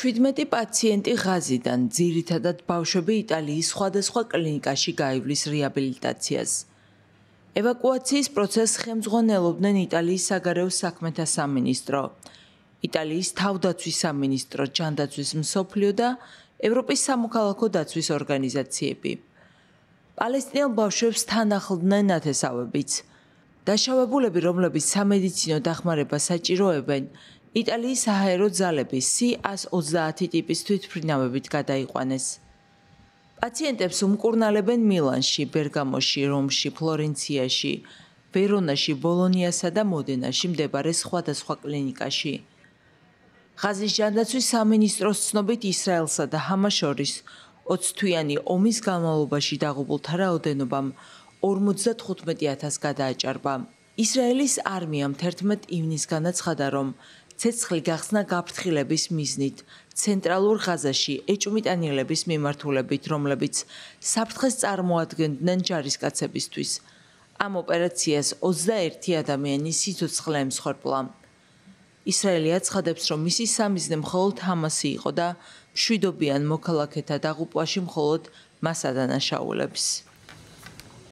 17 პაციენტი ღაზიდან, ძირითადად ბავშვები იტალიის სხვადასხვა კლინიკაში გაივლის რეაბილიტაციას. ევაკუაციის პროცესს ხელმძღვანელობდნენ იტალიის საგარეო საქმეთა სამინისტრო, იტალიის თავდაცვის სამინისტრო, ჯანდაცვის მსოფლიო და ევროპის სამოქალაქო დაცვის ორგანიზაციები. პალესტინელ ბავშვებს თან ახლდნენ ნათესავებიც. დაშავებულები, რომლებიც სამედიცინო დახმარებას საჭიროებენ, იტალიის საჰაერო ძალების C-130 ტიპის თვითმფრინავებით გადაიყვანეს. პაციენტებს უმკურნალებენ მილანში, ბერგამოში, რომში, ფლორენციაში, ვერონაში, ბოლონიასა და მოდენაში მდებარე სხვადასხვა კლინიკაში. ღაზის ჯანდაცვის სამინისტროს ცნობით ისრაელსა და ჰამას შორის 20 თვიანი ომის განმავლობაში დაღუპულთა რაოდენობამ 55,000 გადააჭარბა. ისრაელის არმიამ 11 ივნისგან აცხადა, რომ ცეცხლი გახსნა გაფრთხილების მიზნით ცენტრალურ ღაზაში ეჭვმიტანილების მიმართულებით, რომლებიც საფრთხეს წარმოადგენდნენ ჯარისკაცებისთვის. ამ ოპერაციას 21 ადამიანის სიცოცხლე ემსხვერპლა. ისრაელი აცხადებს, რომ მისი სამიზნე მხოლოდ ჰამასი იყო და მშვიდობიან მოქალაქეთა დაღუპვაში მხოლოდ მას ადანაშაულებს.